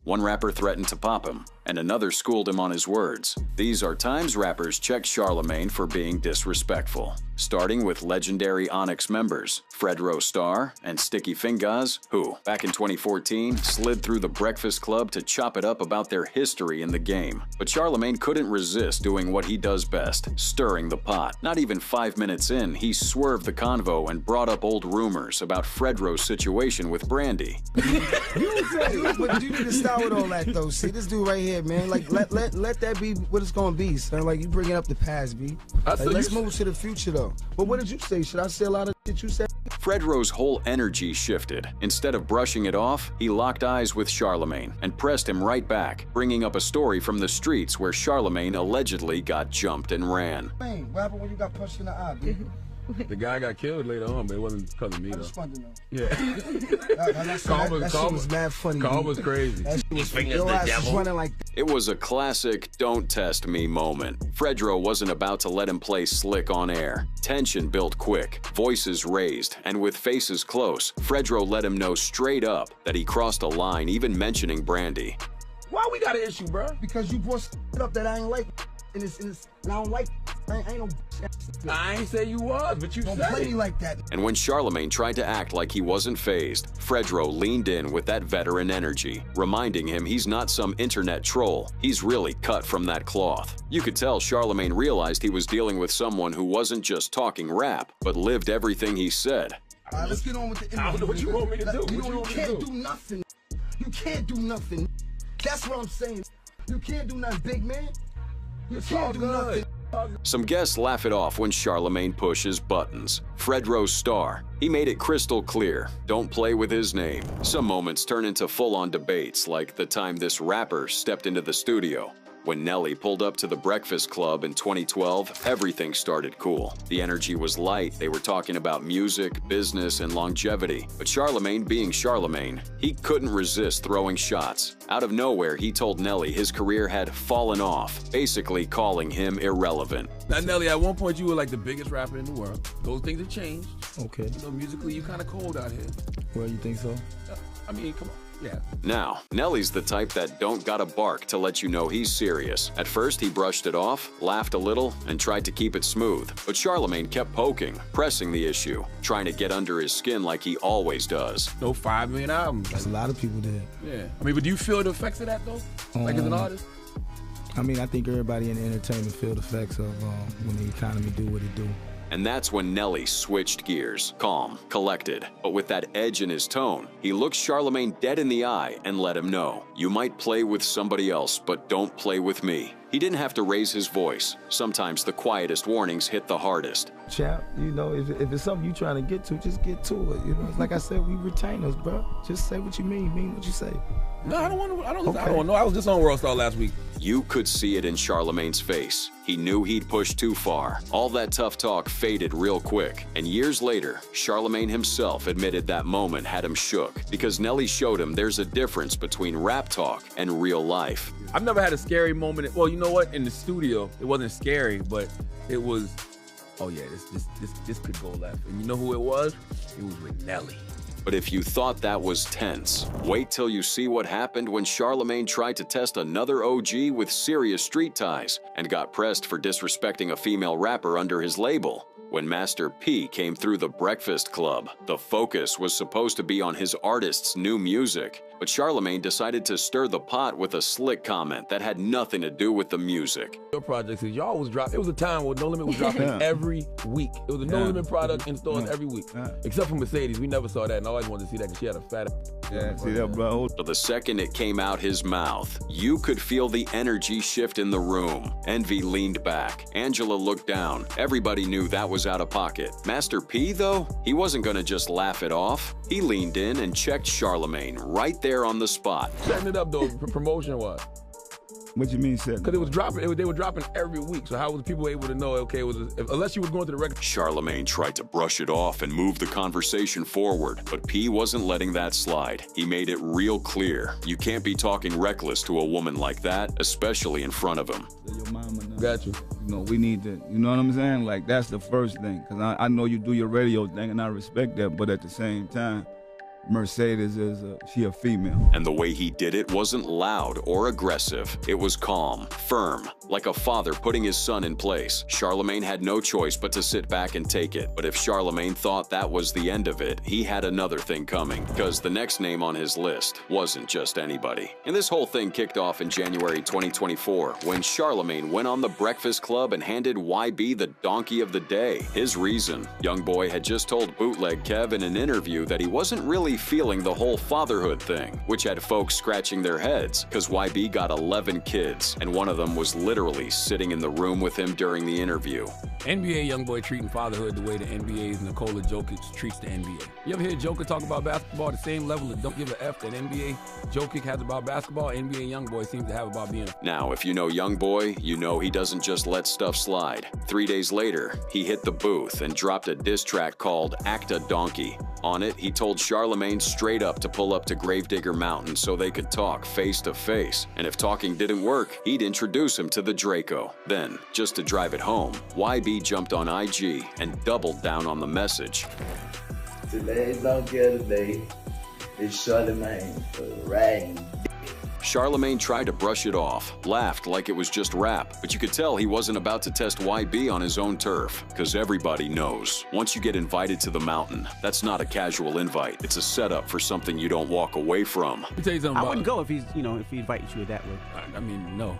One rapper threatened to pop him, and another schooled him on his words. These are times rappers checked Charlamagne for being disrespectful, starting with legendary Onyx members Fredro Starr and Sticky Fingaz, who, back in 2014, slid through the Breakfast Club to chop it up about their history in the game. But Charlamagne couldn't resist doing what he does best, stirring the pot. Not even 5 minutes in, he swerved the convo and brought up old rumors about Fredro's situation with Brandy. But you need to start with all that, though. See, this dude right here, man, like, let that be what it's gonna be, son. Like, you bringing up the past, B. Like, let's move to the future, though. But what did you say? Should I say a lot of shit you said? Fredro's whole energy shifted. Instead of brushing it off, he locked eyes with Charlamagne and pressed him right back, bringing up a story from the streets where Charlamagne allegedly got jumped and ran. Man, what happened when you got punched in the eye, B? The guy got killed later on, but it wasn't because of me, though. I just wanted to know. Yeah. that shit was mad funny. Carl was crazy. That shit was funny. Your ass was running like that. It was a classic "don't test me" moment. Fredro wasn't about to let him play slick on air. Tension built quick, voices raised, and with faces close, Fredro let him know straight up that he crossed a line, even mentioning Brandy. Why we got an issue, bro? Because you brought shit up that I ain't like, and I don't like. I ain't no. I ain't say you was, but you don't said play it. me like that. And when Charlamagne tried to act like he wasn't fazed, Fredro leaned in with that veteran energy, reminding him he's not some internet troll. He's really cut from that cloth. You could tell Charlamagne realized he was dealing with someone who wasn't just talking rap, but lived everything he said. All right, let's get on with the interview. I don't know what you want me to do. You can't do nothing. You can't do nothing. That's what I'm saying. You can't do nothing, big man. You can't do nothing. Some guests laugh it off when Charlamagne pushes buttons. Fredro Starr. He made it crystal clear, don't play with his name. Some moments turn into full-on debates, like the time this rapper stepped into the studio. When Nelly pulled up to the Breakfast Club in 2012, everything started cool. The energy was light, they were talking about music, business, and longevity. But Charlamagne being Charlamagne, he couldn't resist throwing shots. Out of nowhere, he told Nelly his career had fallen off, basically calling him irrelevant. Now, Nelly, at one point you were like the biggest rapper in the world. Those things have changed. Okay. You know, musically, you kind of cold out here. Well, you think so? I mean, come on. Yeah. Now, Nelly's the type that don't gotta bark to let you know he's serious. At first, he brushed it off, laughed a little, and tried to keep it smooth. But Charlamagne kept poking, pressing the issue, trying to get under his skin like he always does. No 5 million albums. That's a lot of people did. Yeah. I mean, but do you feel the effects of that, though? Like as an artist? I mean, I think everybody in the entertainment feel the effects of when the economy do what it do. And that's when Nelly switched gears, calm, collected, but with that edge in his tone. He looked Charlamagne dead in the eye and let him know, you might play with somebody else, but don't play with me. He didn't have to raise his voice. Sometimes the quietest warnings hit the hardest. Champ, you know, if it's something you're trying to get to, just get to it. You know, like I said, we retainers, bro. Just say what you mean what you say. No, I don't want to. I don't know. I was just on World Star last week. You could see it in Charlamagne's face. He knew he'd pushed too far. All that tough talk faded real quick. And years later, Charlamagne himself admitted that moment had him shook because Nelly showed him there's a difference between rap talk and real life. I've never had a scary moment. Well, you know what? In the studio, it wasn't scary, but it was, oh yeah, this could go left. And you know who it was? It was with Nelly. But if you thought that was tense, wait till you see what happened when Charlamagne tried to test another OG with serious street ties and got pressed for disrespecting a female rapper under his label. When Master P came through the Breakfast Club, the focus was supposed to be on his artist's new music. But Charlamagne decided to stir the pot with a slick comment that had nothing to do with the music. Your projects, y'all was dropping. It was a time where No Limit was dropping every week. It was a No Limit product in stores every week. Except for Mercedes. We never saw that, and I always wanted to see that because she had a fat see that, bro. But the second it came out his mouth, you could feel the energy shift in the room. Envy leaned back. Angela looked down. Everybody knew that was out of pocket. Master P, though, he wasn't gonna just laugh it off. He leaned in and checked Charlamagne right there on the spot. Setting it up, though, promotion-wise. What you mean setting? Because it was dropping. They were dropping every week. So how was people able to know? Okay, unless you was going to the record. Charlamagne tried to brush it off and move the conversation forward, but P wasn't letting that slide. He made it real clear. You can't be talking reckless to a woman like that, especially in front of him. Your mama knows. Got you. You know, we need to. You know what I'm saying? Like that's the first thing. Cause I know you do your radio thing, and I respect that. But at the same time, Mercedes she a female. And the way he did it wasn't loud or aggressive. It was calm, firm, like a father putting his son in place. Charlamagne had no choice but to sit back and take it. But if Charlamagne thought that was the end of it, he had another thing coming, because the next name on his list wasn't just anybody. And this whole thing kicked off in January 2024, when Charlamagne went on The Breakfast Club and handed YB the donkey of the day. His reason: Youngboy had just told Bootleg Kev in an interview that he wasn't really feeling the whole fatherhood thing, which had folks scratching their heads, because YB got 11 kids, and one of them was literally sitting in the room with him during the interview. NBA Youngboy treating fatherhood the way the NBA's Nikola Jokic treats the NBA. You ever hear Joker talk about basketball at the same level of don't give a F that NBA Jokic has about basketball? NBA Youngboy seems to have about being a... Now, if you know Youngboy, you know he doesn't just let stuff slide. 3 days later, he hit the booth and dropped a diss track called Act a Donkey. On it, he told Charlamagne straight up to pull up to Gravedigger Mountain so they could talk face to face. And if talking didn't work, he'd introduce him to the Draco. Then, just to drive it home, YB jumped on IG and doubled down on the message. Today's don't care today. It's Charlamagne for rain. Charlamagne tried to brush it off, laughed like it was just rap, but you could tell he wasn't about to test YB on his own turf, because everybody knows, once you get invited to the mountain, that's not a casual invite. It's a setup for something you don't walk away from. Let me tell you something I wouldn't go if he's, if he invited you that way. I mean, no.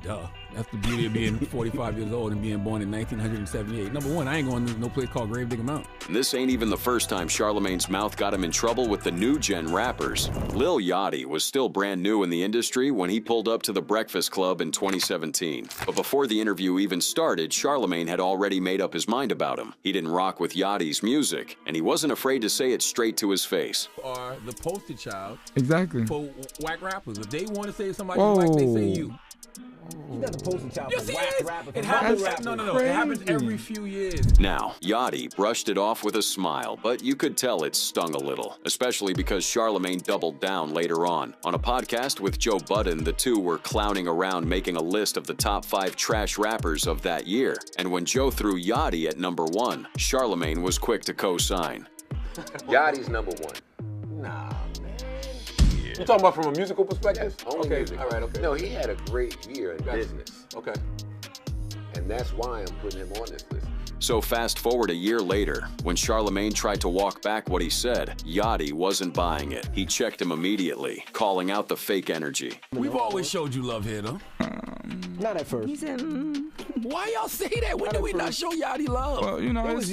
Duh. That's the beauty of being 45 years old and being born in 1978. Number one, I ain't going to no place called Gravedigger Mountain. And this ain't even the first time Charlamagne's mouth got him in trouble with the new gen rappers. Lil Yachty was still brand new in the industry when he pulled up to the Breakfast Club in 2017. But before the interview even started, Charlamagne had already made up his mind about him. He didn't rock with Yachty's music, and he wasn't afraid to say it straight to his face. Are the poster child Exactly. for whack rappers. If they want to say somebody's whack, they say you. He's not the poster child for whack rappers. It happens. No. It happens every few years. Now, Yachty brushed it off with a smile, but you could tell it stung a little, especially because Charlamagne doubled down later on. On a podcast with Joe Budden, the two were clowning around making a list of the top 5 trash rappers of that year. And when Joe threw Yachty at number 1, Charlamagne was quick to co-sign. Yachty's number 1. Nah, man. You talking about from a musical perspective? Yes, only okay, music. all right, okay. No, he had a great year in business. Okay. And that's why I'm putting him on this list. So fast forward a year later, when Charlamagne tried to walk back what he said, Yachty wasn't buying it. He checked him immediately, calling out the fake energy. We've always showed you love here, though. Not at first. He said, Why y'all say that? When did we not show Yachty love? Well, it's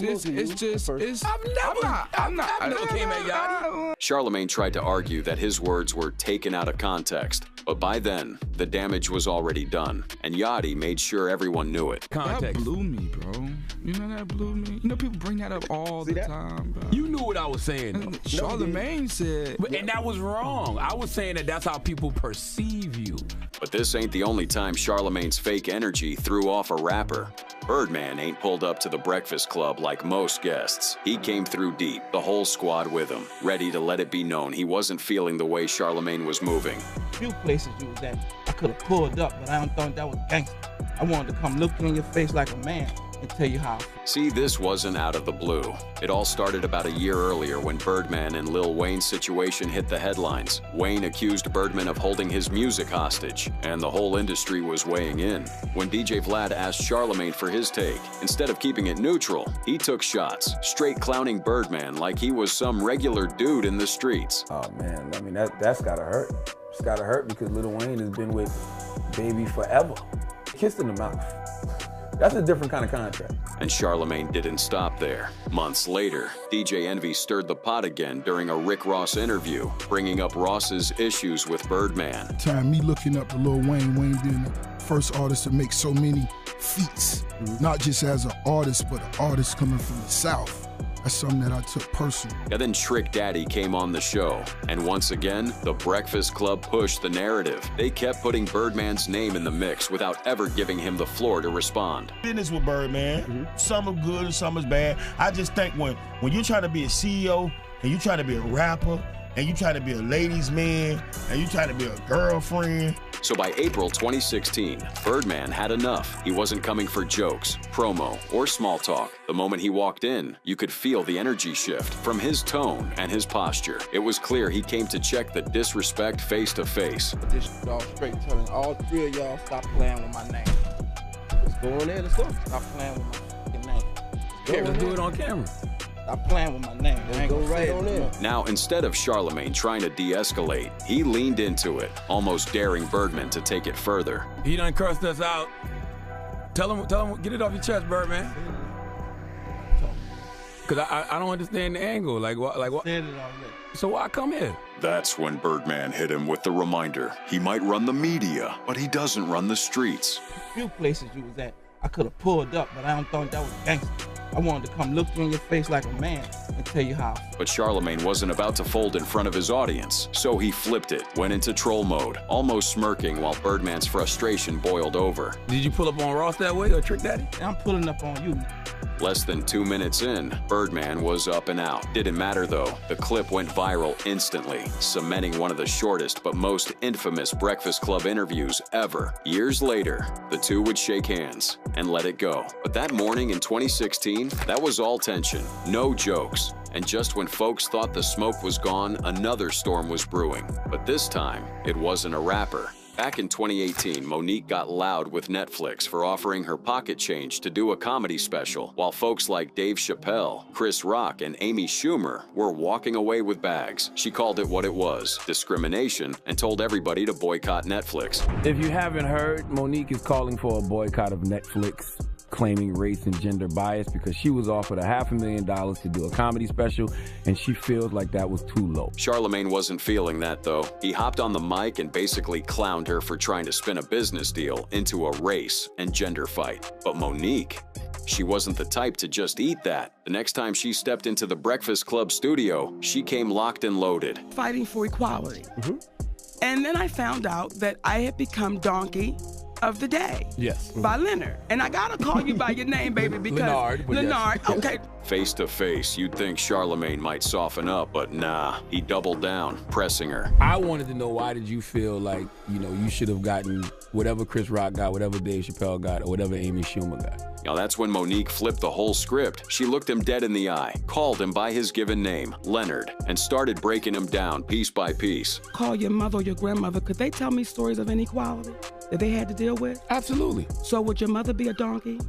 just. I'm never came at Yachty. Charlamagne tried to argue that his words were taken out of context, but by then, the damage was already done, and Yachty made sure everyone knew it. That blew me, bro. You know that blew me? You know people bring that up all the time, bro. You knew what I was saying, though. Charlamagne said... And that was wrong. I was saying that that's how people perceive you. But this ain't the only time Charlamagne's fake energy threw off a rapper. Birdman ain't pulled up to the Breakfast Club like most guests. He came through deep, the whole squad with him, ready to let it be known he wasn't feeling the way Charlamagne was moving. Few places you was at, I could have pulled up, but I don't think that was gangster. I wanted to come look you in your face like a man and tell you how. See, this wasn't out of the blue. It all started about a year earlier when Birdman and Lil Wayne's situation hit the headlines. Wayne accused Birdman of holding his music hostage, and the whole industry was weighing in. When DJ Vlad asked Charlamagne for his take, instead of keeping it neutral, he took shots, straight clowning Birdman like he was some regular dude in the streets. Oh man, I mean that's gotta hurt. It's gotta hurt because Lil Wayne has been with Baby forever. Kissed in the mouth. That's a different kind of contract. And Charlamagne didn't stop there. Months later, DJ Envy stirred the pot again during a Rick Ross interview, bringing up Ross's issues with Birdman. Time me looking up to Lil Wayne, Wayne being the first artist to make so many feats, not just as an artist, but an artist coming from the South. That's something that I took personal. And then Trick Daddy came on the show. And once again, the Breakfast Club pushed the narrative. They kept putting Birdman's name in the mix without ever giving him the floor to respond. Business with Birdman. Some is good and some is bad. I just think when you're trying to be a CEO and you're trying to be a rapper and you trying to be a ladies' man and you trying to be a girlfriend. So by April 2016, Birdman had enough. He wasn't coming for jokes, promo, or small talk. The moment he walked in, you could feel the energy shift from his tone and his posture. It was clear he came to check the disrespect face to face. This all straight, telling all three of y'all stop playing with my name. Let's go on there, let's go. Stop playing with my fucking name. Let's do it on camera. Stop playing with my name. I ain't Go gonna right say on it. in. Now, instead of Charlamagne trying to de-escalate, he leaned into it, almost daring Birdman to take it further. He done cursed us out. Tell him, get it off your chest, Birdman. Cause I don't understand the angle. Like what? So why come here? That's when Birdman hit him with the reminder. He might run the media, but he doesn't run the streets. Few places you was at, I could have pulled up, but I don't think that was gangster. I wanted to come look you in your face like a man and tell you how. But Charlamagne wasn't about to fold in front of his audience, so he flipped it, went into troll mode, almost smirking while Birdman's frustration boiled over. Did you pull up on Ross that way or Trick Daddy? I'm pulling up on you. Less than 2 minutes in, Birdman was up and out. Didn't matter though. The clip went viral instantly, cementing one of the shortest but most infamous Breakfast Club interviews ever. Years later, the two would shake hands and let it go. But that morning in 2016, that was all tension, no jokes. And just when folks thought the smoke was gone, another storm was brewing. But this time, it wasn't a rapper. Back in 2018, Monique got loud with Netflix for offering her pocket change to do a comedy special, while folks like Dave Chappelle, Chris Rock, and Amy Schumer were walking away with bags. She called it what it was, discrimination, and told everybody to boycott Netflix. If you haven't heard, Monique is calling for a boycott of Netflix, claiming race and gender bias because she was offered $500,000 to do a comedy special, and she feels like that was too low. Charlamagne wasn't feeling that, though. He hopped on the mic and basically clowned her for trying to spin a business deal into a race and gender fight. But Monique, she wasn't the type to just eat that. The next time she stepped into the Breakfast Club studio, she came locked and loaded. Fighting for equality. And then I found out that I had become Donkey of the Day. Yes. By Leonard. And I gotta call you by your name, baby, because Leonard, yes. Okay. Face to face, you'd think Charlamagne might soften up, but nah, he doubled down, pressing her. I wanted to know, why did you feel like, you should have gotten whatever Chris Rock got, whatever Dave Chappelle got, or whatever Amy Schumer got? Now that's when Monique flipped the whole script. She looked him dead in the eye, called him by his given name, Leonard, and started breaking him down piece by piece. Call your mother or your grandmother. Could they tell me stories of inequality that they had to deal with? Absolutely. So would your mother be a donkey?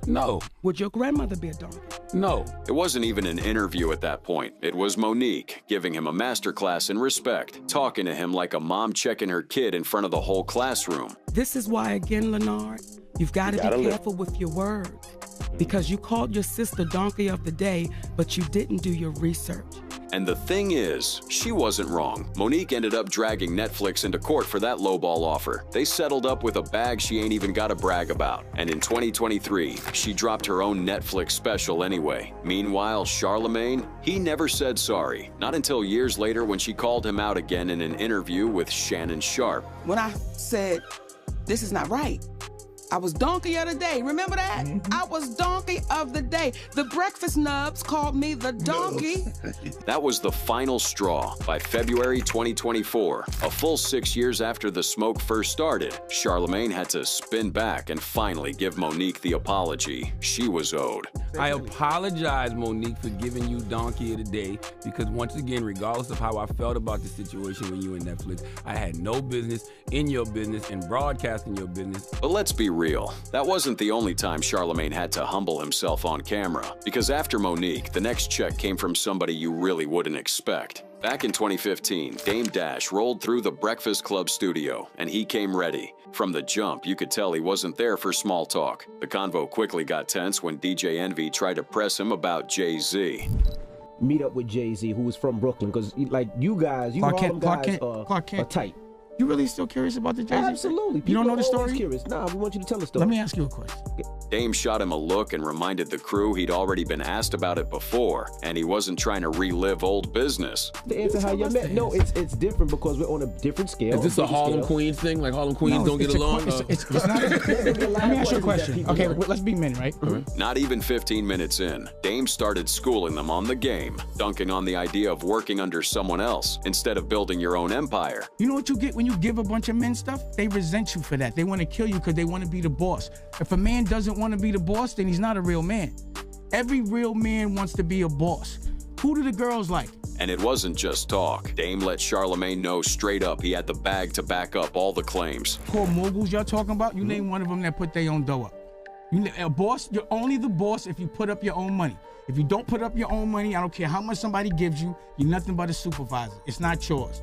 No. Would your grandmother be a donkey? No. It wasn't even an interview at that point. It was Monique giving him a masterclass in respect, talking to him like a mom checking her kid in front of the whole classroom. This is why, again, Leonard, you've got to be careful with your words. Because you called your sister Donkey of the Day, but you didn't do your research. And the thing is, she wasn't wrong. Monique ended up dragging Netflix into court for that lowball offer. They settled up with a bag she ain't even got to brag about. And in 2023, she dropped her own Netflix special anyway. Meanwhile, Charlamagne, he never said sorry. Not until years later when she called him out again in an interview with Shannon Sharpe. When I said, this is not right, I was Donkey of the Day. Remember that? I was Donkey of the Day. The breakfast nubs called me the donkey. That was the final straw. By February 2024, a full 6 years after the smoke first started, Charlamagne had to spin back and finally give Monique the apology she was owed. I apologize, Monique, for giving you Donkey of the Day, because once again, regardless of how I felt about the situation with you and Netflix, I had no business in your business and broadcasting your business. But let's be real, that wasn't the only time Charlamagne had to humble himself on camera, because after Monique, the next check came from somebody you really wouldn't expect. Back in 2015, Dame Dash rolled through the Breakfast Club studio, and he came ready. From the jump, you could tell he wasn't there for small talk. The convo quickly got tense when DJ Envy tried to press him about Jay-Z. Meet up with Jay-Z, who was from Brooklyn, because like you guys, Harlem guys are tight. You really still curious about the Jay-Z? Absolutely. You don't know the story? Curious. Nah, we want you to tell the story. Let me ask you a question. Dame shot him a look and reminded the crew he'd already been asked about it before, and he wasn't trying to relive old business. The answer how you met. No, it's different because we're on a different scale. Is this a Harlem Queens thing? Like Harlem Queens don't get along? It's not. Let me ask you a question. Okay, let's be men, right? Not even 15 minutes in, Dame started schooling them on the game, dunking on the idea of working under someone else instead of building your own empire. You know what you get when you give a bunch of men stuff? They resent you for that. They want to kill you because they want to be the boss. If a man doesn't want to be the boss, then he's not a real man. Every real man wants to be a boss. Who do the girls like? And it wasn't just talk. Dame let Charlamagne know straight up he had the bag to back up all the claims. Poor moguls y'all talking about, you name one of them that put their own dough up. A boss, you're only the boss if you put up your own money. If you don't put up your own money, I don't care how much somebody gives you, you're nothing but a supervisor. It's not yours.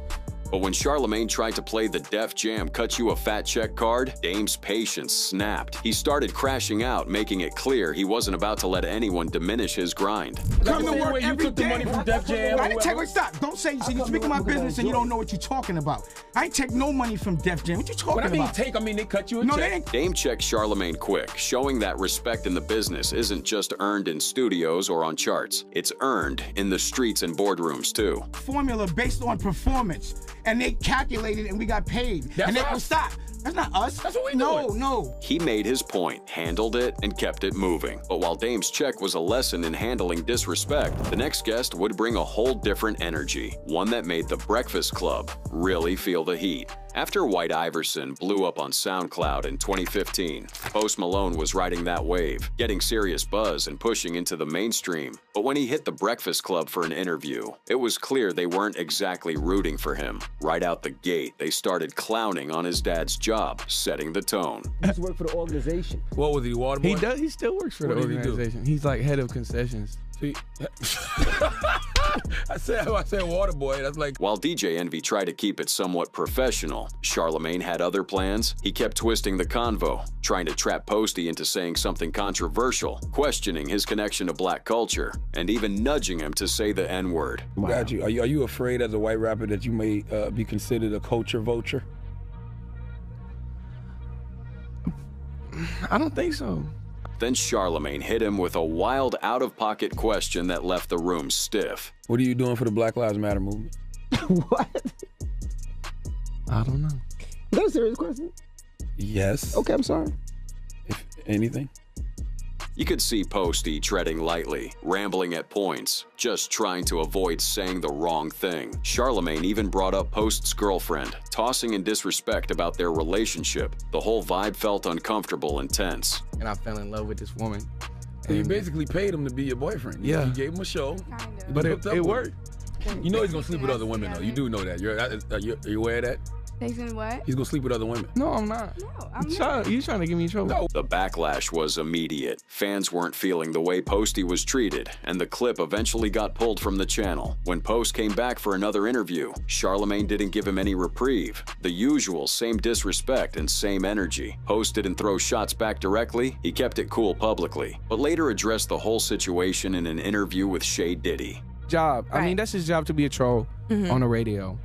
But when Charlamagne tried to play the Def Jam cut you a fat check card, Dame's patience snapped. He started crashing out, making it clear he wasn't about to let anyone diminish his grind. Come to work every took the money from Def Jam. I didn't take, stop. Don't say you're speaking my business and you don't know what you're talking about. I ain't take no money from Def Jam. What you talking about? When I mean take, I mean they cut you a check. They didn't. Dame checked Charlamagne quick, showing that respect in the business isn't just earned in studios or on charts. It's earned in the streets and boardrooms too. Formula based on performance, and they calculated and we got paid. That's and us. Stop. That's not us. That's what we doing. No. He made his point, handled it, and kept it moving. But while Dame's check was a lesson in handling disrespect, the next guest would bring a whole different energy, one that made the Breakfast Club really feel the heat. After White Iverson blew up on SoundCloud in 2015, Post Malone was riding that wave, getting serious buzz and pushing into the mainstream. But when he hit the Breakfast Club for an interview, it was clear they weren't exactly rooting for him. Right out the gate, they started clowning on his dad's job, setting the tone. He used to work for the organization. What was he, water boy? He does. He still works for the organization. He's like head of concessions. I said water boy. That's like. While DJ Envy tried to keep it somewhat professional, Charlamagne had other plans. He kept twisting the convo, trying to trap Posty into saying something controversial, questioning his connection to black culture, and even nudging him to say the N-word. Wow. Got you. Are you afraid as a white rapper that you may be considered a culture vulture? I don't think so. Then Charlamagne hit him with a wild, out-of-pocket question that left the room stiff. What are you doing for the Black Lives Matter movement? What? I don't know. Is that a serious question? Yes. Okay, I'm sorry. If anything. You could see Posty treading lightly, rambling at points, just trying to avoid saying the wrong thing. Charlamagne even brought up Post's girlfriend, tossing in disrespect about their relationship. The whole vibe felt uncomfortable and tense. And I fell in love with this woman. So you basically paid him to be your boyfriend. Yeah. You gave him a show. But it worked. You know he's gonna sleep with other women though. You do know that. Are you aware of that? He's gonna what? He's gonna sleep with other women. No, I'm not. No, I'm not. You trying to get me in trouble? No. The backlash was immediate. Fans weren't feeling the way Posty was treated, and the clip eventually got pulled from the channel. When Post came back for another interview, Charlamagne didn't give him any reprieve. The usual same disrespect and same energy. Post didn't throw shots back directly, he kept it cool publicly, but later addressed the whole situation in an interview with Shay Diddy. Job. Right. I mean, that's his job to be a troll on the radio.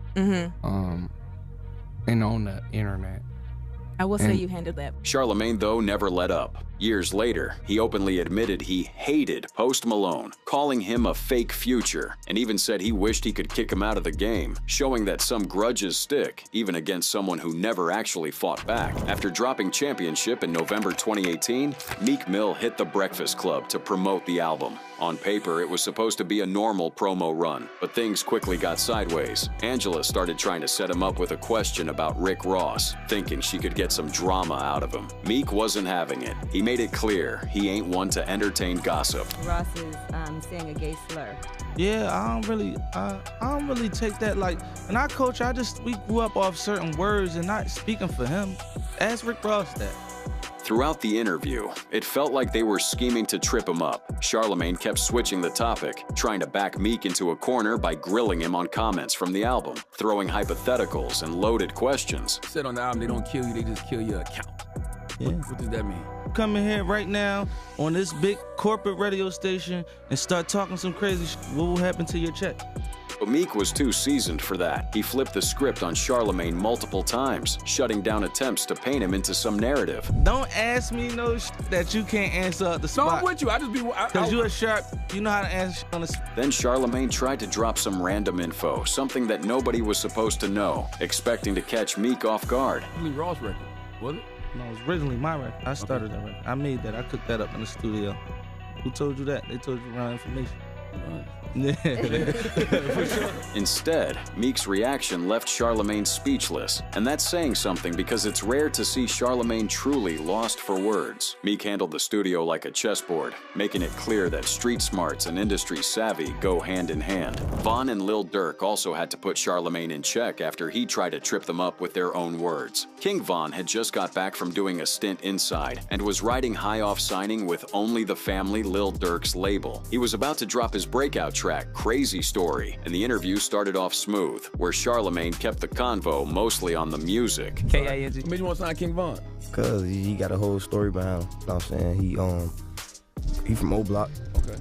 And on the internet. I will say you handled that. Charlamagne, though, never let up. Years later, he openly admitted he hated Post Malone, calling him a fake future, and even said he wished he could kick him out of the game, showing that some grudges stick, even against someone who never actually fought back. After dropping Championship in November 2018, Meek Mill hit the Breakfast Club to promote the album. On paper, it was supposed to be a normal promo run, but things quickly got sideways. Angela started trying to set him up with a question about Rick Ross, thinking she could get some drama out of him. Meek wasn't having it. He made it clear he ain't one to entertain gossip. Ross is saying a gay slur. Yeah, I don't really take that like. And our coach, we grew up off certain words and not speaking for him. Ask Rick Ross that. Throughout the interview, it felt like they were scheming to trip him up. Charlamagne kept switching the topic, trying to back Meek into a corner by grilling him on comments from the album, throwing hypotheticals and loaded questions. Said on the album, they don't kill you, they just kill your account. Yeah. What does that mean? Come in here right now on this big corporate radio station and start talking some crazy shit. What will happen to your check? But Meek was too seasoned for that. He flipped the script on Charlamagne multiple times, shutting down attempts to paint him into some narrative. Don't ask me no that you can't answer at the spot. No, I'm with you. I just be... Because you a sharp, you know how to answer on the spot. Then Charlamagne tried to drop some random info, something that nobody was supposed to know, expecting to catch Meek off guard. Ross record, was it? No, it was originally my record. I started that record. I made that. I cooked that up in the studio. Who told you that? They told you around information. Instead, Meek's reaction left Charlamagne speechless, and that's saying something because it's rare to see Charlamagne truly lost for words. Meek handled the studio like a chessboard, making it clear that street smarts and industry savvy go hand in hand. Von and Lil Durk also had to put Charlamagne in check after he tried to trip them up with their own words. King Von had just got back from doing a stint inside and was riding high off signing with Only the Family, Lil Durk's label. He was about to drop his breakout track, Crazy Story, and the interview started off smooth, where Charlamagne kept the convo mostly on the music. K-I-N-G. What made you want to sign King Von? Cause he got a whole story behind him. You know what I'm saying? He from O Block. Okay.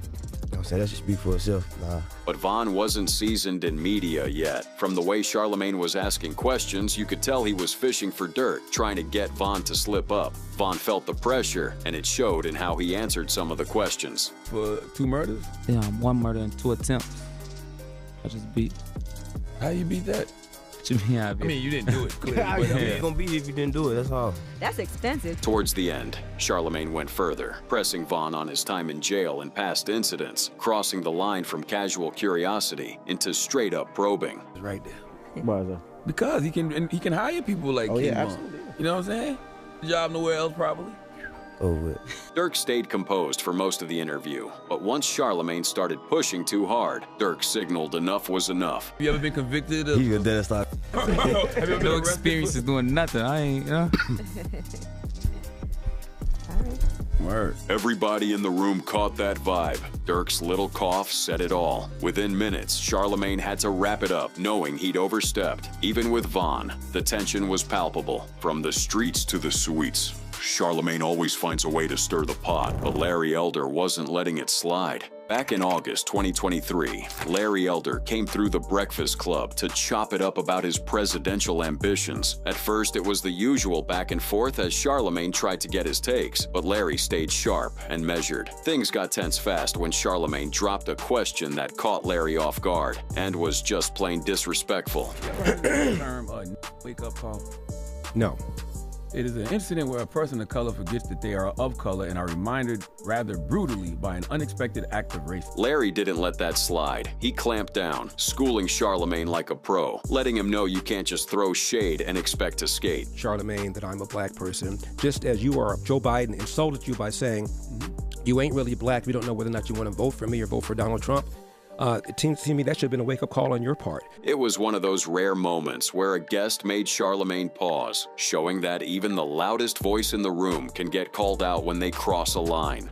You know what I'm saying? That should speak for itself. Nah. But Von wasn't seasoned in media yet. From the way Charlamagne was asking questions, you could tell he was fishing for dirt, trying to get Von to slip up. Von felt the pressure, and it showed in how he answered some of the questions. For 2 murders? Yeah, 1 murder and 2 attempts. I just beat. How you beat that? What you mean I beat? I mean, you didn't do it, clearly. How you gonna beat it if you didn't do it? That's all. That's expensive. Towards the end, Charlamagne went further, pressing Von on his time in jail and past incidents, crossing the line from casual curiosity into straight-up probing. Right there. Why is that? Because he can hire people like King Von. Absolutely. You know what I'm saying? Job nowhere else, probably. Durk stayed composed for most of the interview, but once Charlamagne started pushing too hard, Durk signaled enough was enough. You ever been convicted of... He a dentist. Have you ever been No experience is doing nothing. I ain't, you know? Word. Everybody in the room caught that vibe. Durk's little cough said it all. Within minutes, Charlamagne had to wrap it up, knowing he'd overstepped. Even with Von, the tension was palpable. From the streets to the suites, Charlamagne always finds a way to stir the pot, but Larry Elder wasn't letting it slide. Back in August 2023, Larry Elder came through the Breakfast Club to chop it up about his presidential ambitions. At first, it was the usual back and forth as Charlamagne tried to get his takes, but Larry stayed sharp and measured. Things got tense fast when Charlamagne dropped a question that caught Larry off guard and was just plain disrespectful. Term, wake-up call. No. It is an incident where a person of color forgets that they are of color and are reminded rather brutally by an unexpected act of racism. Larry didn't let that slide. He clamped down, schooling Charlamagne like a pro, letting him know you can't just throw shade and expect to skate. Charlamagne, that I'm a black person, just as you are. Joe Biden insulted you by saying, you ain't really black, we don't know whether or not you want to vote for me or vote for Donald Trump. It seems to me that should have been a wake-up call on your part. It was one of those rare moments where a guest made Charlamagne pause, showing that even the loudest voice in the room can get called out when they cross a line.